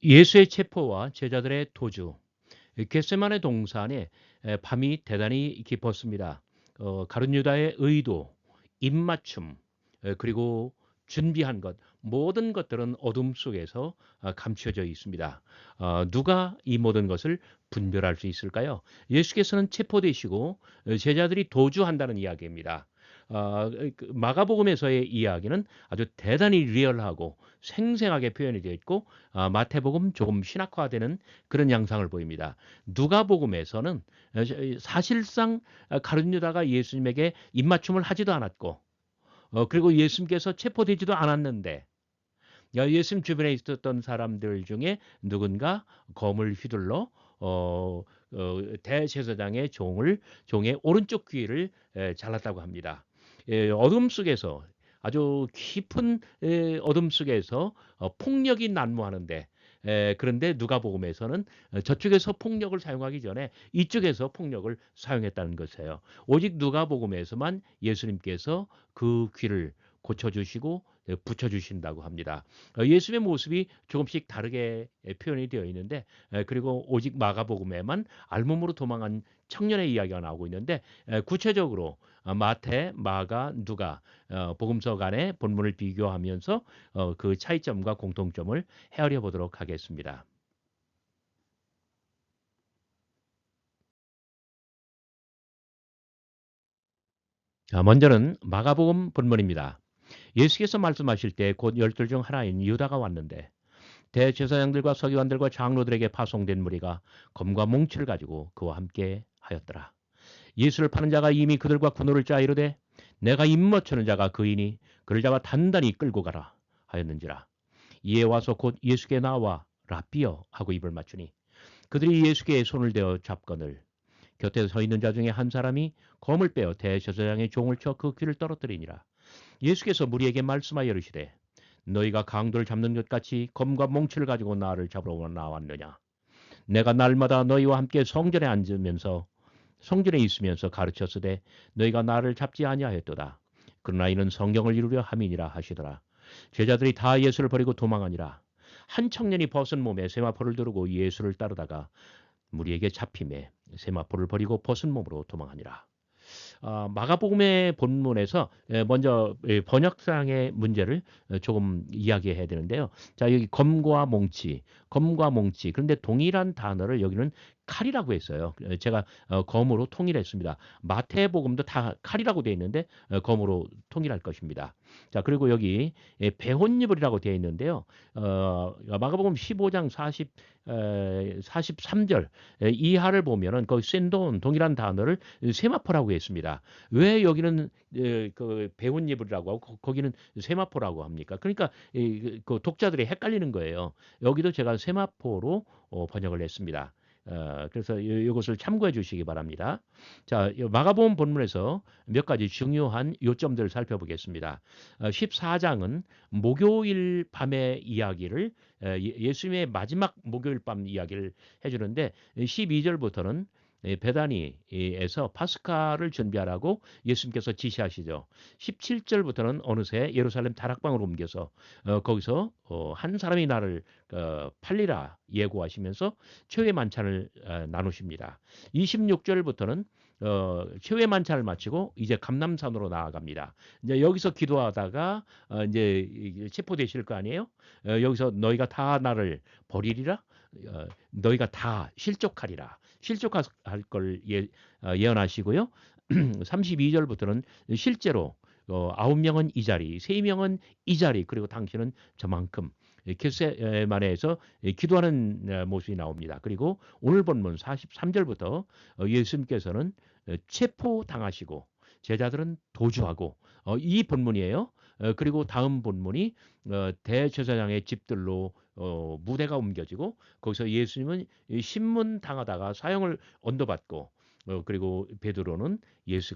예수의 체포와 제자들의 도주. 겟세마네 동산에 밤이 대단히 깊었습니다. 가룟 유다의 의도, 입맞춤, 그리고 준비한 것, 모든 것들은 어둠 속에서 감춰져 있습니다. 누가 이 모든 것을 분별할 수 있을까요? 예수께서는 체포되시고 제자들이 도주한다는 이야기입니다. 마가복음에서의 이야기는 아주 대단히 리얼하고 생생하게 표현이 되어 있고 마태복음 조금 신학화되는 그런 양상을 보입니다. 누가복음에서는 사실상 가룟 유다가 예수님에게 입맞춤을 하지도 않았고 그리고 예수님께서 체포되지도 않았는데 예수님 주변에 있었던 사람들 중에 누군가 검을 휘둘러 대제사장의 종의 오른쪽 귀를 잘랐다고 합니다. 어둠 속에서 아주 깊은 어둠 속에서 폭력이 난무하는데 그런데 누가복음에서는 저쪽에서 폭력을 사용하기 전에 이쪽에서 폭력을 사용했다는 것이에요. 오직 누가복음에서만 예수님께서 그 귀를 고쳐주시고 붙여주신다고 합니다. 예수님의 모습이 조금씩 다르게 표현이 되어 있는데 그리고 오직 마가복음에만 알몸으로 도망한 청년의 이야기가 나오고 있는데 구체적으로 마태, 마가, 누가 복음서 간의 본문을 비교하면서 그 차이점과 공통점을 헤아려 보도록 하겠습니다. 자, 먼저는 마가복음 본문입니다. 예수께서 말씀하실 때 곧 열둘 중 하나인 유다가 왔는데 대제사장들과 서기관들과 장로들에게 파송된 무리가 검과 몽치를 가지고 그와 함께 하였더라. 예수를 파는 자가 이미 그들과 군노를 짜 이르되 내가 입맞추는 자가 그이니 그를 잡아 단단히 끌고 가라 하였는지라. 이에 와서 곧 예수께 나와 라삐어 하고 입을 맞추니 그들이 예수께 손을 대어 잡거늘 곁에 서 있는 자 중에 한 사람이 검을 빼어 대제사장의 종을 쳐 그 귀를 떨어뜨리니라. 예수께서 무리에게 말씀하여 이르시되 너희가 강도를 잡는 것 같이 검과 몽치를 가지고 나를 잡으러 나왔느냐. 내가 날마다 너희와 함께 성전에 앉으면서 성전에 있으면서 가르쳤으되 너희가 나를 잡지 아니하였도다. 그러나 이는 성경을 이루려 함이니라 하시더라. 제자들이 다 예수를 버리고 도망하니라. 한 청년이 벗은 몸에 세마포를 두르고 예수를 따르다가 무리에게 잡힘에 세마포를 버리고 벗은 몸으로 도망하니라. 마가복음의 본문에서 먼저 번역상의 문제를 조금 이야기해야 되는데요. 자, 여기 검과 몽치. 그런데 동일한 단어를 여기는 칼이라고 했어요. 제가 검으로 통일했습니다. 마태복음도 다 칼이라고 되어 있는데 검으로 통일할 것입니다. 자, 그리고 여기 배혼이불이라고 되어 있는데요. 마가복음 15장 43절 이하를 보면은 거기 센돈 동일한 단어를 세마포라고 했습니다. 왜 여기는 그 배혼예불이라고 하고 거기는 세마포라고 합니까? 그러니까 그 독자들이 헷갈리는 거예요. 여기도 제가 세마포로 번역을 했습니다. 그래서 이것을 참고해 주시기 바랍니다. 자, 마가복음 본문에서 몇 가지 중요한 요점들을 살펴보겠습니다. 14장은 목요일 밤의 이야기를 예수님의 마지막 목요일 밤 이야기를 해주는데 12절부터는 베다니에서 파스카를 준비하라고 예수님께서 지시하시죠. 17절부터는 어느새 예루살렘 다락방으로 옮겨서 거기서 한 사람이 나를 팔리라 예고하시면서 최후의 만찬을 나누십니다. 26절부터는 최후의 만찬을 마치고 이제 감람산으로 나아갑니다. 이제 여기서 기도하다가 이제 체포되실 거 아니에요? 여기서 너희가 다 나를 버리리라. 너희가 다 실족하리라. 실족할 걸 예언하시고요. 32절부터는 실제로 9명은 이 자리, 3명은 이 자리, 그리고 당신은 저만큼 겟세마네에서 기도하는 모습이 나옵니다. 그리고 오늘 본문 43절부터 예수님께서는 체포당하시고 제자들은 도주하고 이 본문이에요. 그리고 다음 본문이 대제사장의 집들로 무대가 옮겨지고 거기서 예수님은 신문 당하다가 사형을 언도받고 그리고 베드로는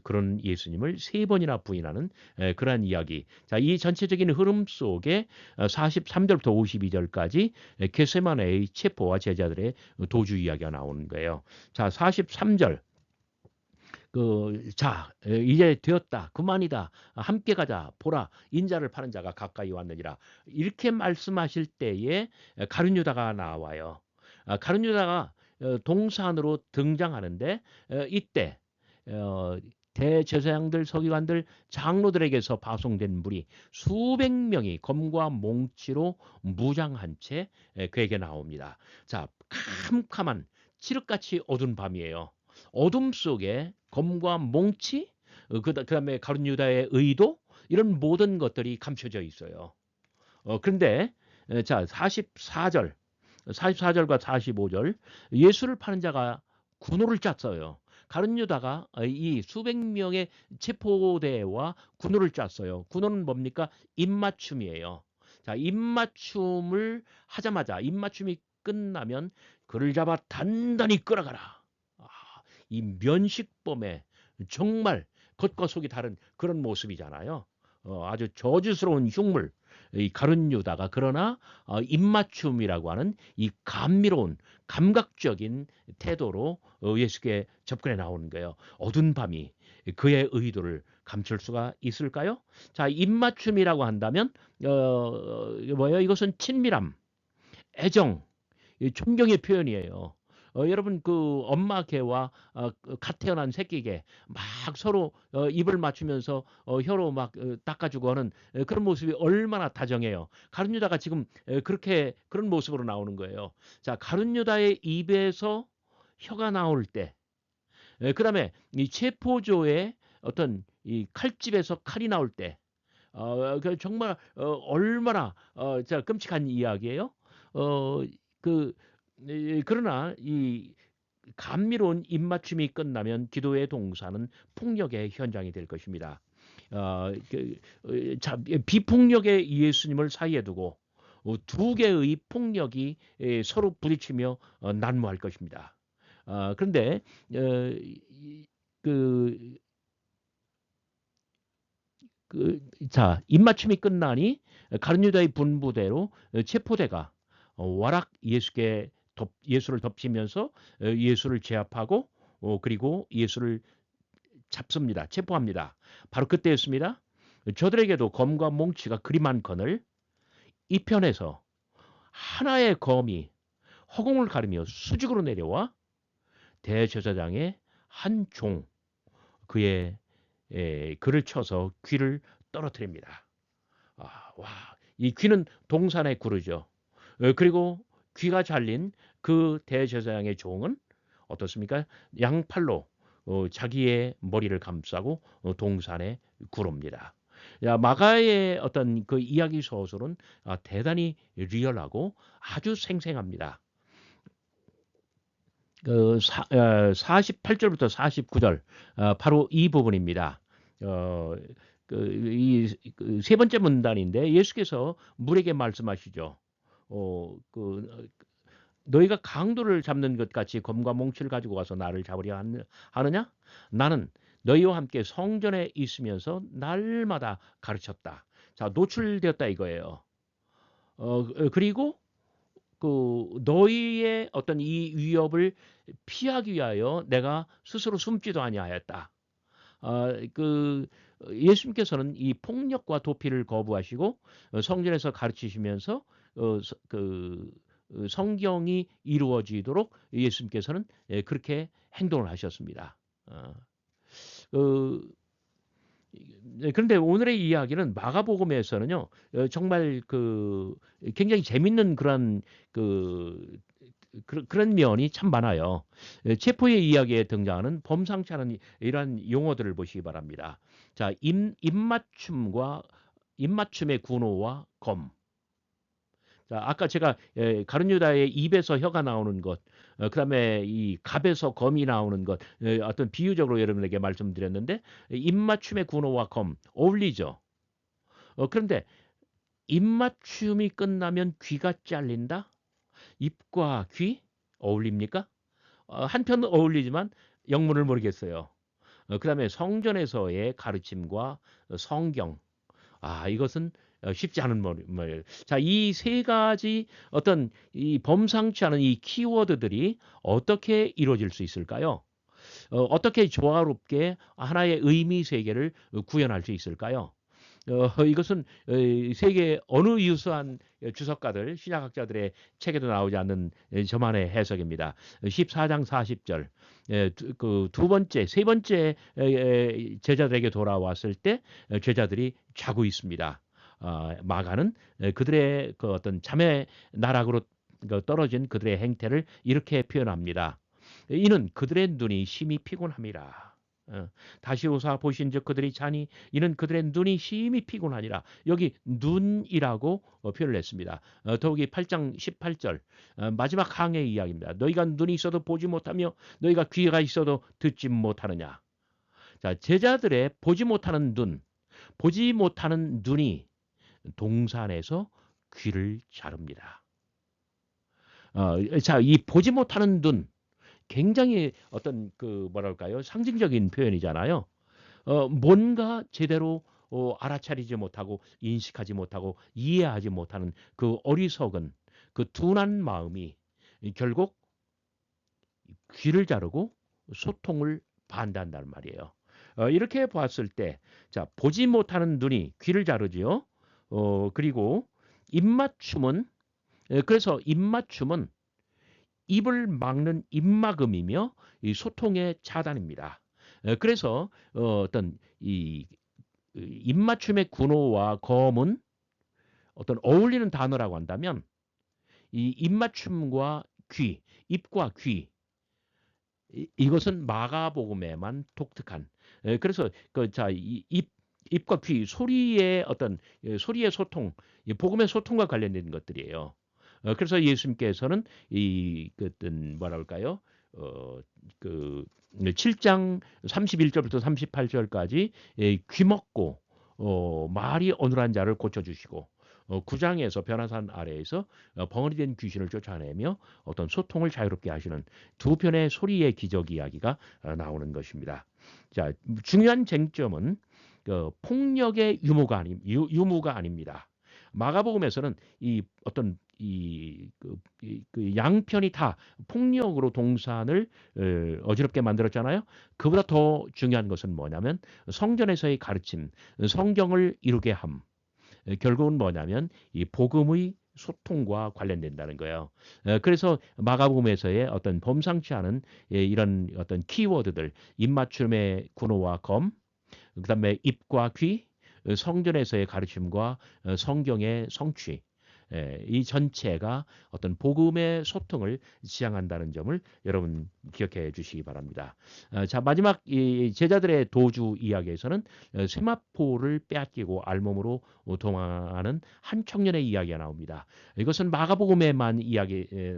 그런 예수님을 3번이나 부인하는 그러한 이야기. 자, 이 전체적인 흐름 속에 43절부터 52절까지 겟세마네의 체포와 제자들의 도주 이야기가 나오는 거예요. 자, 43절. 자, 이제 되었다. 그만이다. 함께 가자. 보라. 인자를 파는 자가 가까이 왔느니라. 이렇게 말씀하실 때에 가룟 유다가 나와요. 가룟 유다가 동산으로 등장하는데 이때 어, 대제사장들, 서기관들, 장로들에게서 파송된 무리 수백 명이 검과 몽치로 무장한 채 그에게 나옵니다. 자, 캄캄한 칠흑같이 어두운 밤이에요. 어둠 속에 검과 몽치, 그다음에 가룟 유다의 의도 이런 모든 것들이 감춰져 있어요. 그런데 자 44절, 44절과 45절 예수를 파는 자가 군호를 짰어요. 가룟 유다가 이 수백 명의 체포대와 군호를 짰어요. 군호는 뭡니까? 입맞춤이에요. 자, 입맞춤을 하자마자 입맞춤이 끝나면 그를 잡아 단단히 끌어가라. 아, 이 면식범의 정말 겉과 속이 다른 그런 모습이잖아요. 아주 저주스러운 흉물, 이 가룟 유다가 그러나 입맞춤이라고 하는 이 감미로운 감각적인 태도로 예수께 접근해 나오는 거예요. 어두운 밤이 그의 의도를 감출 수가 있을까요? 자, 입맞춤이라고 한다면 뭐예요? 이것은 친밀함, 애정, 존경의 표현이에요. 여러분 엄마 개와 갓 태어난 새끼 개막 서로 입을 맞추면서 혀로 막 닦아주고 하는 그런 모습이 얼마나 다정해요. 가룟 유다가 지금 그렇게 그런 모습으로 나오는 거예요. 자, 가룟 유다의 입에서 혀가 나올 때, 그다음에 이 체포조의 어떤 이 칼집에서 칼이 나올 때, 정말 얼마나 자 끔찍한 이야기예요. 어, 그 그러나 이 감미로운 입맞춤이 끝나면 기도의 동사는 폭력의 현장이 될 것입니다. 자, 비폭력의 예수님을 사이에 두고 두 개의 폭력이 서로 부딪히며 난무할 것입니다. 그런데 그, 자, 입맞춤이 끝나니 가룟 유다의 분부대로 체포대가 와락 예수를 덮치면서 예수를 제압하고 그리고 예수를 잡습니다. 체포합니다. 바로 그때였습니다. 저들에게도 검과 몽치가 그리 많거늘 이편에서 하나의 검이 허공을 가르며 수직으로 내려와 대제사장의 한 종 그의 그를 쳐서 귀를 떨어뜨립니다. 와, 이 귀는 동산의 구르죠. 그리고 귀가 잘린 그 대제사장의 종은 어떻습니까? 양팔로 자기의 머리를 감싸고 동산에 구릅니다. 마가의 어떤 그 이야기 서술은 대단히 리얼하고 아주 생생합니다. 48절부터 49절 바로 이 부분입니다. 세 번째 문단인데 예수께서 물에게 말씀하시죠. 너희가 강도를 잡는 것 같이 검과 몽치를 가지고 와서 나를 잡으려 하느냐? 나는 너희와 함께 성전에 있으면서 날마다 가르쳤다. 자, 노출되었다 이거예요. 그리고 너희의 어떤 이 위협을 피하기 위하여 내가 스스로 숨지도 아니하였다. 예수님께서는 이 폭력과 도피를 거부하시고 성전에서 가르치시면서 성경이 이루어지도록 예수님께서는 그렇게 행동을 하셨습니다. 그런데 오늘의 이야기는 마가복음에서는요, 정말 굉장히 재밌는 그런 면이 참 많아요. 체포의 이야기에 등장하는 범상치 않은 이러한 용어들을 보시기 바랍니다. 자, 입맞춤의 군호와 검. 자, 아까 제가 가룟 유다의 입에서 혀가 나오는 것, 그다음에 이 갑에서 검이 나오는 것, 어떤 비유적으로 여러분에게 말씀드렸는데 입맞춤의 군호와 검 어울리죠. 그런데 입맞춤이 끝나면 귀가 잘린다? 입과 귀 어울립니까? 한편 어울리지만 영문을 모르겠어요. 그다음에 성전에서의 가르침과 성경, 이것은 쉽지 않은 말이에요. 자, 이 세 가지 어떤 이 범상치 않은 이 키워드들이 어떻게 이루어질 수 있을까요? 어떻게 조화롭게 하나의 의미 세계를 구현할 수 있을까요? 이것은 세계 어느 유수한 주석가들, 신학학자들의 책에도 나오지 않는 저만의 해석입니다. 14장 40절. 두 번째, 세 번째 제자들에게 돌아왔을 때 제자들이 자고 있습니다. 마가는 그들의 그 어떤 자매 나락으로 떨어진 그들의 행태를 이렇게 표현합니다. 이는 그들의 눈이 심히 피곤함이라. 다시 오사 보신즉 그들이 자니 이는 그들의 눈이 심히 피곤하니라. 여기 눈이라고 표현을 했습니다. 더욱이 8장 18절 마지막 항해의 이야기입니다. 너희가 눈이 있어도 보지 못하며 너희가 귀가 있어도 듣지 못하느냐. 자, 제자들의 보지 못하는 눈, 보지 못하는 눈이 동산에서 귀를 자릅니다. 자, 이 보지 못하는 눈, 굉장히 어떤 그 뭐랄까요? 상징적인 표현이잖아요. 뭔가 제대로 알아차리지 못하고 인식하지 못하고 이해하지 못하는 그 어리석은 그 둔한 마음이 결국 귀를 자르고 소통을 반대한다는 말이에요. 이렇게 봤을 때, 자, 보지 못하는 눈이 귀를 자르지요. 그리고 입맞춤은, 그래서 입맞춤은 입을 막는 입막음이며 이 소통의 차단입니다. 그래서 어떤 이 입맞춤의 군호와 검은 어떤 어울리는 단어라고 한다면 이 입맞춤과 귀, 입과 귀 이것은 마가복음에만 독특한. 그래서 그자 입과 귀 소리의 어떤 소리의 소통, 복음의 소통과 관련된 것들이에요. 그래서 예수님께서는 이 어떤 뭐랄까요? 그 7장 31절부터 38절까지 귀 먹고 말이 어눌한 자를 고쳐주시고 9장에서 변화산 아래에서 벙어리 된 귀신을 쫓아내며 어떤 소통을 자유롭게 하시는 두 편의 소리의 기적 이야기가 나오는 것입니다. 자, 중요한 쟁점은 폭력의 유무가 아닙니다. 마가복음에서는 이 어떤 그 양편이 다 폭력으로 동산을 어지럽게 만들었잖아요. 그보다 더 중요한 것은 뭐냐면 성전에서의 가르침, 성경을 이루게 함. 결국은 뭐냐면 이 복음의 소통과 관련된다는 거예요. 그래서 마가복음에서의 어떤 범상치 않은 이런 어떤 키워드들, 입맞춤의 군호와 검, 그다음에 입과 귀, 성전에서의 가르침과 성경의 성취, 이 전체가 어떤 복음의 소통을 지향한다는 점을 여러분 기억해 주시기 바랍니다. 자, 마지막 이 제자들의 도주 이야기에서는 세마포를 빼앗기고 알몸으로 도망하는 한 청년의 이야기가 나옵니다. 이것은 마가복음에만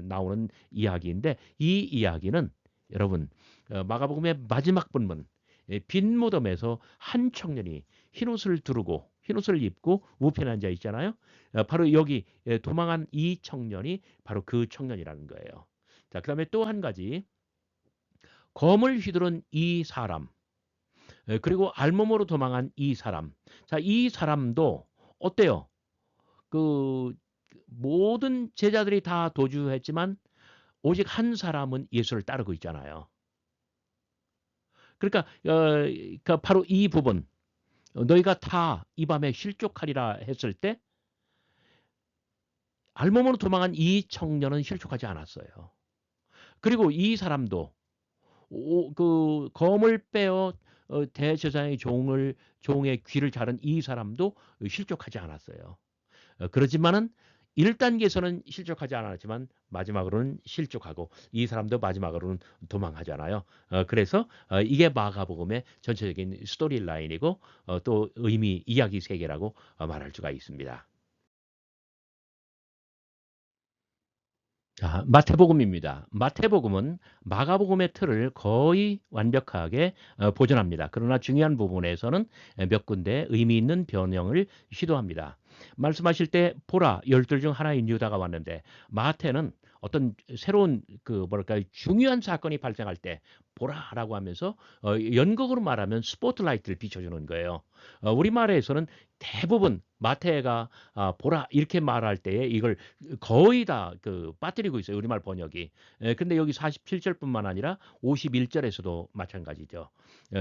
나오는 이야기인데 이 이야기는 여러분 마가복음의 마지막 본문 빈 무덤에서 한 청년이 흰옷을 두르고 흰옷을 입고 우편에 앉아 있잖아요. 바로 여기 도망한 이 청년이 바로 그 청년이라는 거예요. 자, 그다음에 또 한 가지 검을 휘두른 이 사람 그리고 알몸으로 도망한 이 사람. 자, 이 사람도 어때요? 그 모든 제자들이 다 도주했지만 오직 한 사람은 예수를 따르고 있잖아요. 그러니까 바로 이 부분 너희가 다 이 밤에 실족하리라 했을 때 알몸으로 도망한 이 청년은 실족하지 않았어요. 그리고 이 사람도 그 검을 빼어 대제사장의 종의 귀를 자른 이 사람도 실족하지 않았어요. 그렇지만은 1단계에서는 실족하지 않았지만 마지막으로는 실족하고 이 사람도 마지막으로는 도망하잖아요. 그래서 이게 마가복음의 전체적인 스토리 라인이고 또 의미 이야기 세계라고 말할 수가 있습니다. 자, 마태복음입니다. 마태복음은 마가복음의 틀을 거의 완벽하게 보존합니다. 그러나 중요한 부분에서는 몇 군데 의미 있는 변형을 시도합니다. 말씀하실 때 보라 열둘 중 하나인 유다가 왔는데 마태는 어떤 새로운 그 뭐랄까요? 중요한 사건이 발생할 때 보라라고 하면서 연극으로 말하면 스포트라이트를 비춰주는 거예요. 우리말에서는 대부분 마태가 보라 이렇게 말할 때에 이걸 거의 다 그 빠뜨리고 있어요. 우리말 번역이. 근데 여기 47절뿐만 아니라 51절에서도 마찬가지죠.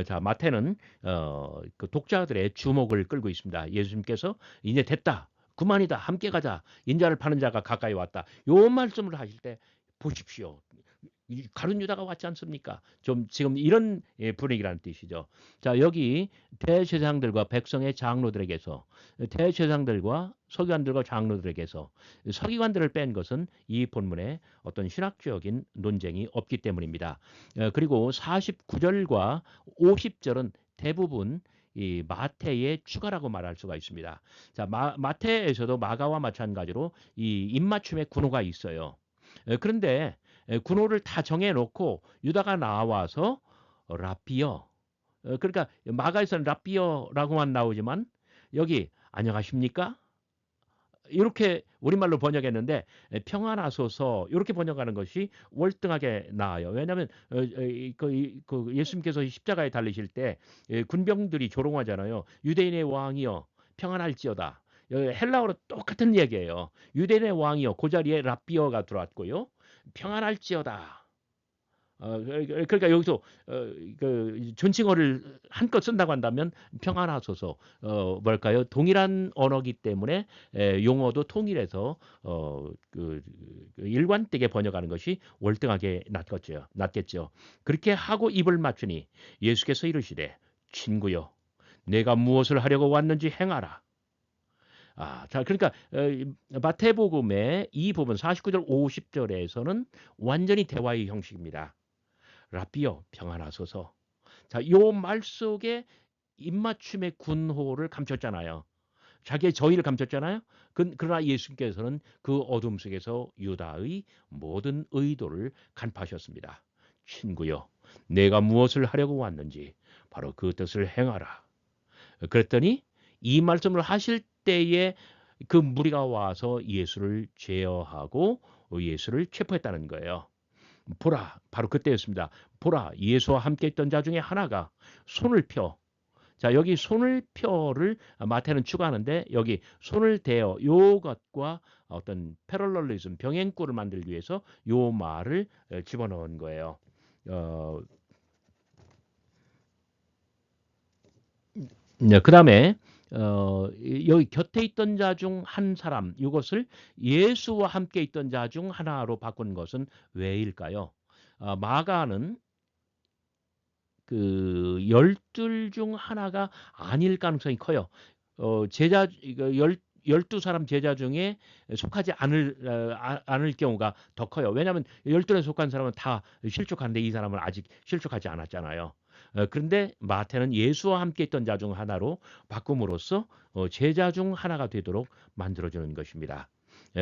자, 마태는 그 독자들의 주목을 끌고 있습니다. 예수님께서 이제 됐다. 그만이다. 함께 가자. 인자를 파는 자가 가까이 왔다. 요 말씀을 하실 때 보십시오. 가룟 유다가 왔지 않습니까? 좀 지금 이런 분위기라는 뜻이죠. 자, 여기 대제사장들과 백성의 장로들에게서 대제사장들과 서기관들과 장로들에게서 서기관들을 뺀 것은 이 본문에 어떤 신학적인 논쟁이 없기 때문입니다. 그리고 49절과 50절은 대부분 이 마태의 추가라고 말할 수가 있습니다. 자, 마태에서도 마가와 마찬가지로 이 입맞춤의 군호가 있어요. 그런데 군호를 다 정해놓고 유다가 나와서 라삐어 그러니까 마가에서는 라삐어라고만 나오지만 여기 안녕하십니까? 이렇게 우리말로 번역했는데 평안하소서 이렇게 번역하는 것이 월등하게 나아요. 왜냐하면 그 예수님께서 십자가에 달리실 때 군병들이 조롱하잖아요. 유대인의 왕이여 평안할지어다. 헬라어로 똑같은 얘기예요. 유대인의 왕이여 그 자리에 라삐어가 들어왔고요. 평안할지어다. 그러니까 여기서 그 존칭어를 한껏 쓴다고 한다면 평안하소서 뭘까요? 동일한 언어기 때문에 용어도 통일해서 그 일관되게 번역하는 것이 월등하게 낫겠죠. 그렇게 하고 입을 맞추니 예수께서 이르시되 친구여 내가 무엇을 하려고 왔는지 행하라. 자, 그러니까 마태복음의 이 부분 49절 50절에서는 완전히 대화의 형식입니다. 라삐어 평안하소서. 자, 요 말 속에 입맞춤의 군호를 감췄잖아요. 자기의 저희를 감췄잖아요. 그러나 예수님께서는 그 어둠 속에서 유다의 모든 의도를 간파하셨습니다. 친구여, 내가 무엇을 하려고 왔는지 바로 그 뜻을 행하라. 그랬더니 이 말씀을 하실 때에 그 무리가 와서 예수를 제어하고 예수를 체포했다는 거예요. 보라, 바로 그때였습니다. 보라, 예수와 함께 있던 자 중에 하나가 손을 펴. 자, 여기 손을 펴를 마태는 추가하는데 여기 손을 대어 요것과 어떤 패럴럴리즘, 병행구를 만들기 위해서 요 말을 집어넣은 거예요. 그다음에 여기 곁에 있던 자 중 한 사람 이것을 예수와 함께 있던 자 중 하나로 바꾼 것은 왜일까요? 마가는 그 열둘 중 하나가 아닐 가능성이 커요. 제자 이거 열두 사람 제자 중에 속하지 않을 경우가 더 커요. 왜냐하면 열둘에 속한 사람은 다 실족하는데 이 사람은 아직 실족하지 않았잖아요. 그런데 마태는 예수와 함께 있던 자 중 하나로 바꿈으로써 제자 중 하나가 되도록 만들어주는 것입니다.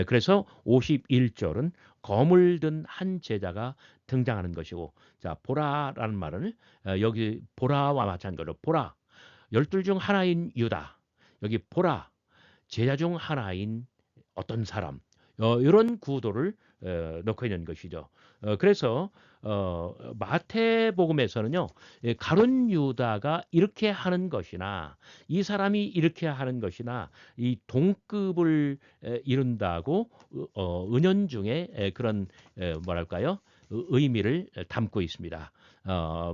그래서 51절은 검을 든 한 제자가 등장하는 것이고, 자, 보라라는 말은 여기 보라와 마찬가지로 보라, 열둘 중 하나인 유다, 여기 보라, 제자 중 하나인 어떤 사람, 이런 구도를 넣고 있는 것이죠. 그래서 마태복음에서는요, 가룟 유다가 이렇게 하는 것이나 이 사람이 이렇게 하는 것이나 이 동급을 이룬다고 은연중에 그런 뭐랄까요? 의미를 담고 있습니다.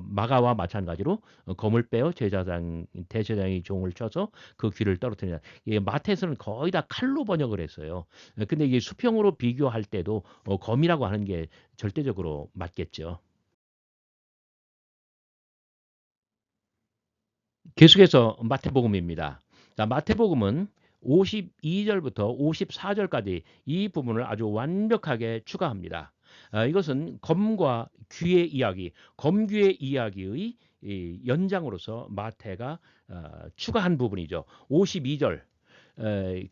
마가와 마찬가지로 검을 빼어 대제사장이 종을 쳐서 그 귀를 떨어뜨리냐. 마태에서는 거의 다 칼로 번역을 했어요. 근데 이게 수평으로 비교할 때도 검이라고 하는 게 절대적으로 맞겠죠. 계속해서 마태복음입니다. 자, 마태복음은 52절부터 54절까지 이 부분을 아주 완벽하게 추가합니다. 이것은 검과 귀의 이야기, 검귀의 이야기의 이 연장으로서 마태가 추가한 부분이죠. 52절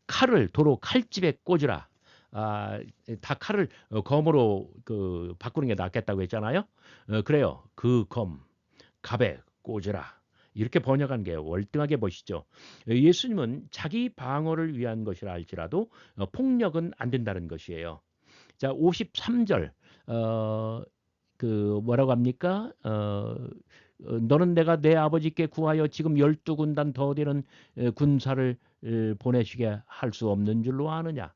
칼을 도로 칼집에 꽂으라. 다 칼을 검으로 그 바꾸는 게 낫겠다고 했잖아요. 그래요. 그 검, 갑에 꽂으라. 이렇게 번역한 게 월등하게 멋있죠. 예수님은 자기 방어를 위한 것이라 할지라도 폭력은 안 된다는 것이에요. 자, 53절. 뭐라고 합니까? 너는 내가 내 아버지께 구하여 지금 12군단 더 되는 군사를 보내시게 할 수 없는 줄로 아느냐.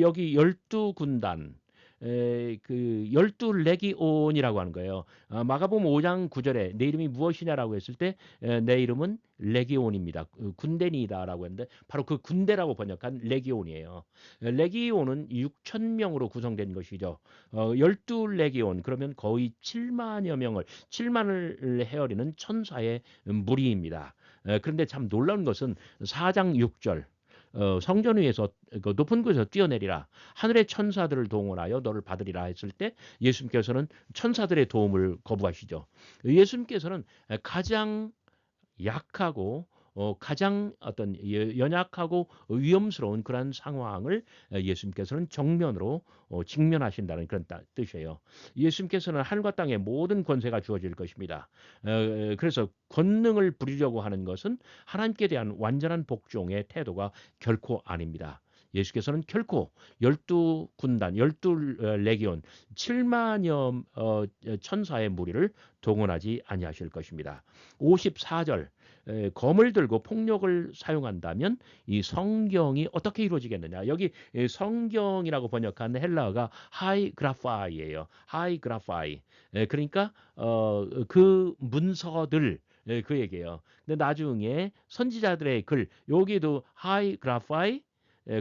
여기 12군단, 그 12레기온이라고 하는 거예요. 마가복음 5장 9절에 내 이름이 무엇이냐라고 했을 때 내 이름은 레기온입니다. 군대니다라고 했는데 바로 그 군대라고 번역한 레기온이에요. 레기온은 6천 명으로 구성된 것이죠. 12레기온 그러면 거의 7만여 명을 7만을 헤아리는 천사의 무리입니다. 그런데 참 놀라운 것은 4장 6절 성전 위에서 그 높은 곳에서 뛰어내리라 하늘의 천사들을 동원하여 너를 받으리라 했을 때 예수님께서는 천사들의 도움을 거부하시죠. 예수님께서는 가장 약하고 가장 어떤 연약하고 위험스러운 그런 상황을 예수님께서는 정면으로 직면하신다는 그런 뜻이에요. 예수님께서는 하늘과 땅의 모든 권세가 주어질 것입니다. 그래서 권능을 부리려고 하는 것은 하나님께 대한 완전한 복종의 태도가 결코 아닙니다. 예수께서는 결코 12군단, 12레기온, 7만여 천사의 무리를 동원하지 아니하실 것입니다. 54절 검을 들고 폭력을 사용한다면 이 성경이 어떻게 이루어지겠느냐. 여기 성경이라고 번역한 헬라어가 하이그라파이예요. 하이그라파이. 그러니까 그 문서들 그 얘기예요. 근데 나중에 선지자들의 글 여기도 하이그라파이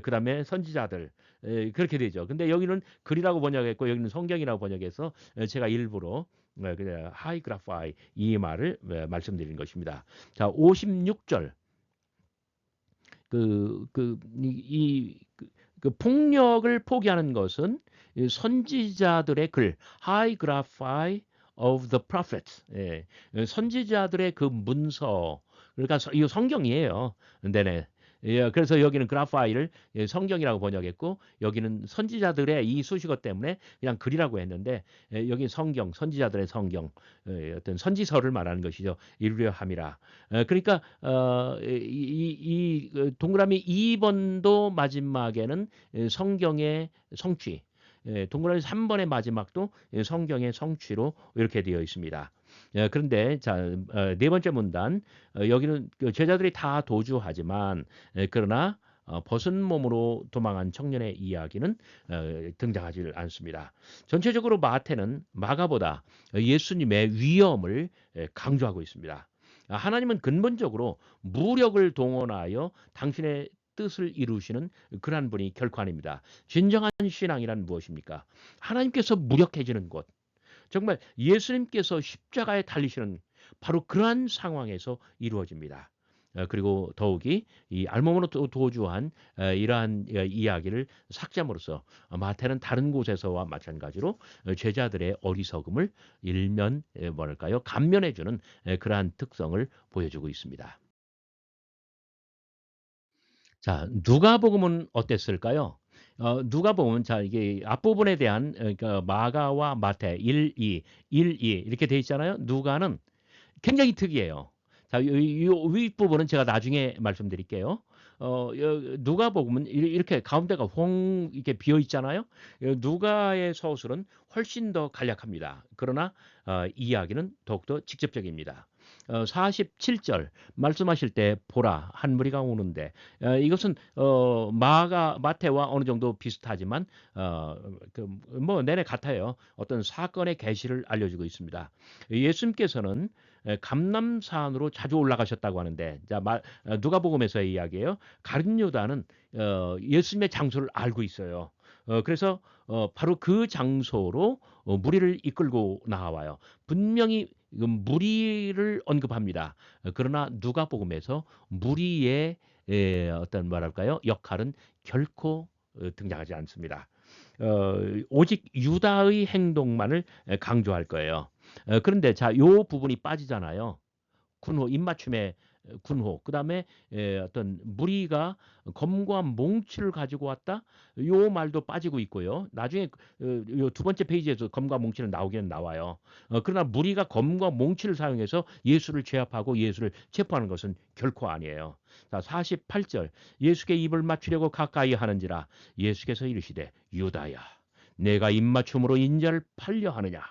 그다음에 선지자들 그렇게 되죠. 근데 여기는 글이라고 번역했고 여기는 성경이라고 번역해서 제가 일부러 그냥 하이그라파이 이 말을 말씀드린 것입니다. 자, 56절 그 폭력을 포기하는 것은 선지자들의 글 하이그라파이 of the prophets 선지자들의 그 문서 그러니까 이거 성경이에요. 네네. 예, 그래서 여기는 그라파이를 성경이라고 번역했고 여기는 선지자들의 이 수식어 때문에 그냥 글이라고 했는데 여기 성경, 선지자들의 성경, 어떤 선지서를 말하는 것이죠. 이루려 함이라. 그러니까 동그라미 2번도 마지막에는 성경의 성취, 동그라미 3번의 마지막도 성경의 성취로 이렇게 되어 있습니다. 그런데 자, 네 번째 문단 여기는 제자들이 다 도주하지만 그러나 벗은 몸으로 도망한 청년의 이야기는 등장하지 않습니다. 전체적으로 마태는 마가보다 예수님의 위엄을 강조하고 있습니다. 하나님은 근본적으로 무력을 동원하여 당신의 뜻을 이루시는 그러한 분이 결코 아닙니다. 진정한 신앙이란 무엇입니까? 하나님께서 무력해지는 것. 정말 예수님께서 십자가에 달리시는 바로 그러한 상황에서 이루어집니다. 그리고 더욱이 이 알몸으로 도주한 이러한 이야기를 삭제함으로써 마태는 다른 곳에서와 마찬가지로 제자들의 어리석음을 일면 뭐랄까요 감면해주는 그러한 특성을 보여주고 있습니다. 자, 누가복음은 어땠을까요? 누가복음은 자 이게 앞부분에 대한 그러니까 마가와 마태 1, 2, 1, 2 이렇게 돼 있잖아요. 누가는 굉장히 특이해요. 자, 이 윗부분은 제가 나중에 말씀드릴게요. 누가복음은 이렇게 가운데가 홍 이렇게 비어 있잖아요. 누가의 서술은 훨씬 더 간략합니다. 그러나 이야기는 더욱더 직접적입니다. 47절 말씀하실 때 보라 한 무리가 오는데 이것은 마태와 어느 정도 비슷하지만 뭐 내내 같아요. 어떤 사건의 계시를 알려주고 있습니다. 예수님께서는 감람산으로 자주 올라가셨다고 하는데 자, 누가복음에서의 이야기예요. 가룟 유다는 예수님의 장소를 알고 있어요. 그래서 바로 그 장소로 무리를 이끌고 나와요. 분명히 무리를 언급합니다. 그러나 누가복음에서 무리의 어떤 뭐랄까요 역할은 결코 등장하지 않습니다. 오직 유다의 행동만을 강조할 거예요. 그런데 자, 요 부분이 빠지잖아요. 군호 입맞춤의 군호 그다음에 어떤 무리가 검과 몽치를 가지고 왔다 요 말도 빠지고 있고요. 나중에 요 두 번째 페이지에서 검과 몽치는 나오기는 나와요. 그러나 무리가 검과 몽치를 사용해서 예수를 제압하고 예수를 체포하는 것은 결코 아니에요. 자, 48절 예수께 입을 맞추려고 가까이 하는지라 예수께서 이르시되 유다야 내가 입맞춤으로 인자를 팔려 하느냐.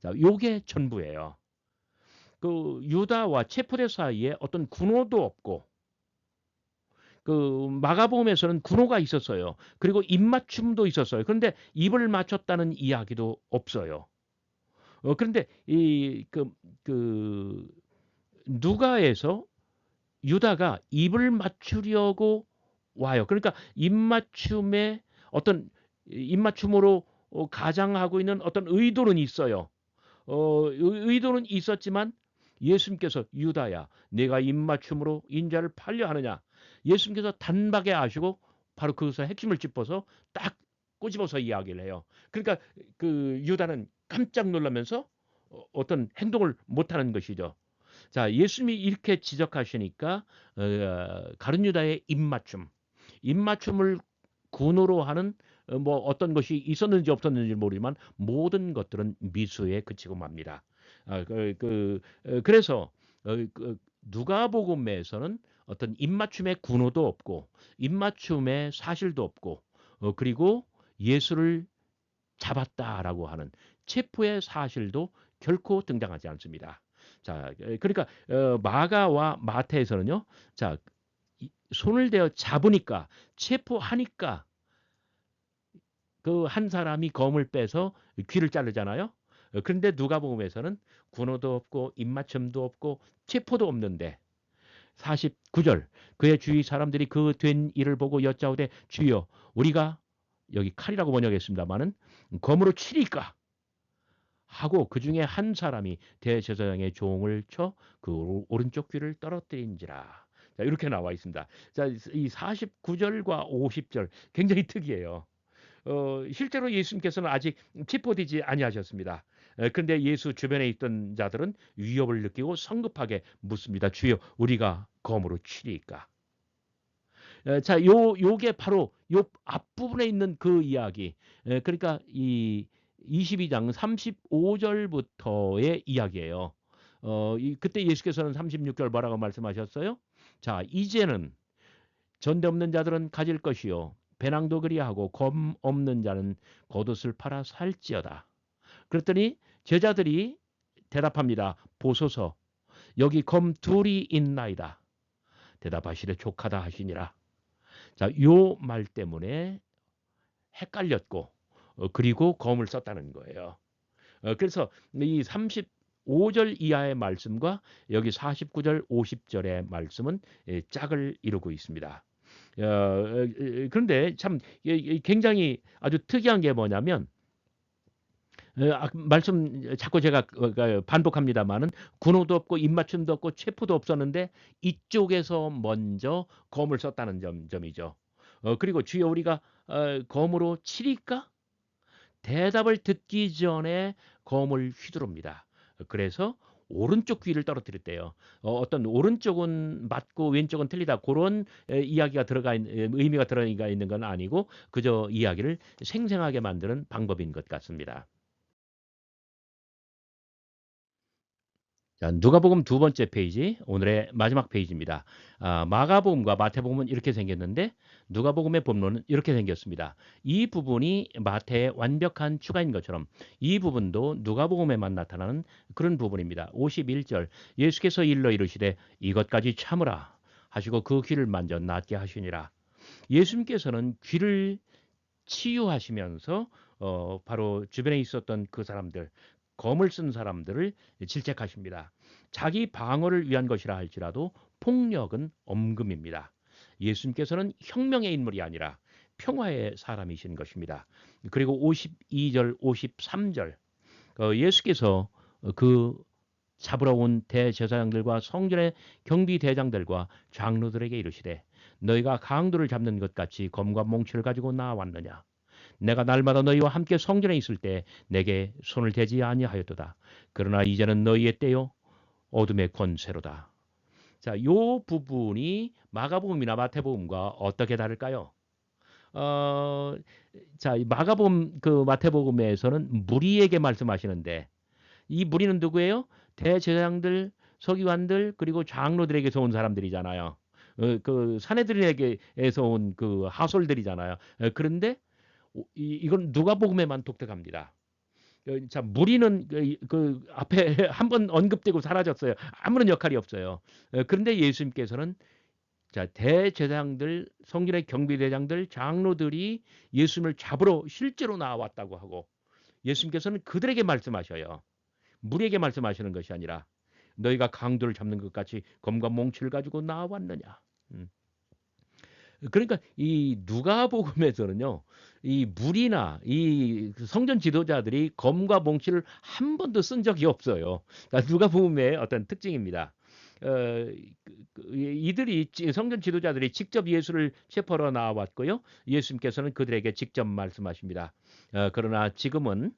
자, 요게 전부예요. 그 유다와 체포대 사이에 어떤 군호도 없고 그 마가복음에서는 군호가 있었어요. 그리고 입맞춤도 있었어요. 그런데 입을 맞췄다는 이야기도 없어요. 그런데 그 누가에서 유다가 입을 맞추려고 와요. 그러니까 입맞춤에 어떤 입맞춤으로 가장하고 있는 어떤 의도는 있어요. 의도는 있었지만 예수님께서 유다야, 내가 입맞춤으로 인자를 팔려 하느냐. 예수님께서 단박에 아시고 바로 거기서 핵심을 짚어서 딱 꼬집어서 이야기를 해요. 그러니까 그 유다는 깜짝 놀라면서 어떤 행동을 못하는 것이죠. 자, 예수님이 이렇게 지적하시니까 가룟 유다의 입맞춤을 군으로 하는 뭐 어떤 것이 있었는지 없었는지 모르지만 모든 것들은 미수에 그치고 맙니다. 그래서 누가복음에서는 어떤 입맞춤의 군호도 없고 입맞춤의 사실도 없고 그리고 예수를 잡았다라고 하는 체포의 사실도 결코 등장하지 않습니다. 자, 그러니까 마가와 마태에서는요. 자, 손을 대어 잡으니까 체포하니까 그 한 사람이 검을 빼서 귀를 자르잖아요. 그런데 누가복음에서는 군호도 없고 입맞춤도 없고 체포도 없는데 49절 그의 주위 사람들이 그 된 일을 보고 여짜오되 주여 우리가 여기 칼이라고 번역했습니다마는 검으로 치리까 하고 그 중에 한 사람이 대제사장의 종을 쳐 그 오른쪽 귀를 떨어뜨린지라. 자, 이렇게 나와 있습니다. 자, 이 49절과 50절 굉장히 특이해요. 실제로 예수님께서는 아직 체포되지 아니하셨습니다. 그런데 예수 주변에 있던 자들은 위협을 느끼고 성급하게 묻습니다. 주여, 우리가 검으로 치리까? 자, 요게 바로 요 앞부분에 있는 그 이야기. 그러니까 이 22장 35절부터의 이야기예요. 그때 예수께서는 36절 뭐라고 말씀하셨어요? 자, 이제는 전대 없는 자들은 가질 것이요 배낭도 그리하고 검 없는 자는 겉옷을 팔아 살지어다. 그랬더니 제자들이 대답합니다. 보소서 여기 검 둘이 있나이다. 대답하시되 족하다 하시니라. 자, 요 말 때문에 헷갈렸고 그리고 검을 썼다는 거예요. 그래서 이 35절 이하의 말씀과 여기 49절, 50절의 말씀은 짝을 이루고 있습니다. 그런데 참 굉장히 아주 특이한 게 뭐냐면 말씀 자꾸 제가 반복합니다마는 군호도 없고 입맞춤도 없고 체포도 없었는데 이쪽에서 먼저 검을 썼다는 점이죠. 그리고 주여 우리가 검으로 치리까? 대답을 듣기 전에 검을 휘두릅니다. 그래서 오른쪽 귀를 떨어뜨렸대요. 어떤 오른쪽은 맞고 왼쪽은 틀리다 그런 이야기가 들어가 있는 의미가 들어가 있는 건 아니고 그저 이야기를 생생하게 만드는 방법인 것 같습니다. 자, 누가복음 두 번째 페이지, 오늘의 마지막 페이지입니다. 마가복음과 마태복음은 이렇게 생겼는데 누가복음의 본문은 이렇게 생겼습니다. 이 부분이 마태의 완벽한 추가인 것처럼 이 부분도 누가복음에만 나타나는 그런 부분입니다. 51절 예수께서 일러 이르시되 이것까지 참으라 하시고 그 귀를 만져 낫게 하시니라. 예수님께서는 귀를 치유하시면서 바로 주변에 있었던 그 사람들 검을 쓴 사람들을 질책하십니다. 자기 방어를 위한 것이라 할지라도 폭력은 엄금입니다. 예수님께서는 혁명의 인물이 아니라 평화의 사람이신 것입니다. 그리고 52절, 53절 예수께서 그 잡으러 온 대제사장들과 성전의 경비대장들과 장로들에게 이르시되 너희가 강도를 잡는 것 같이 검과 몽치를 가지고 나왔느냐. 내가 날마다 너희와 함께 성전에 있을 때 내게 손을 대지 아니하였도다. 그러나 이제는 너희의 때요 어둠의 권세로다. 자, 요 부분이 마가복음이나 마태복음과 어떻게 다를까요? 어, 자, 마가복음 그 마태복음에서는 무리에게 말씀하시는데 이 무리는 누구예요? 대제사장들, 서기관들 그리고 장로들에게서 온 사람들이잖아요. 그 사내들에게서 온 그 하솔들이잖아요. 그런데 이건 누가복음에만 독특합니다. 자, 무리는 그 앞에 한번 언급되고 사라졌어요. 아무런 역할이 없어요. 그런데 예수님께서는 자, 대제사장들, 성전의 경비대장들, 장로들이 예수님을 잡으러 실제로 나왔다고 하고 예수님께서는 그들에게 말씀하셔요. 무리에게 말씀하시는 것이 아니라 너희가 강도를 잡는 것 같이 검과 몽치를 가지고 나왔느냐. 음. 그러니까 이 누가복음에서는요, 이 무리나 이 성전 지도자들이 검과 몽치를 한 번도 쓴 적이 없어요. 그러니까 누가복음의 어떤 특징입니다. 이들이 성전 지도자들이 직접 예수를 체포하러 나왔고요. 예수님께서는 그들에게 직접 말씀하십니다. 그러나 지금은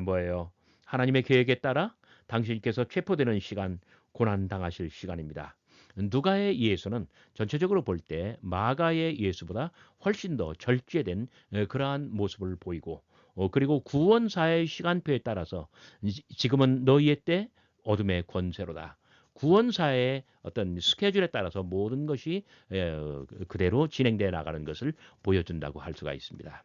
뭐예요? 하나님의 계획에 따라 당신께서 체포되는 시간, 고난 당하실 시간입니다. 누가의 예수는 전체적으로 볼 때 마가의 예수보다 훨씬 더 절제된 그러한 모습을 보이고 그리고 구원사의 시간표에 따라서 지금은 너희의 때 어둠의 권세로다. 구원사의 어떤 스케줄에 따라서 모든 것이 그대로 진행되어 나가는 것을 보여준다고 할 수가 있습니다.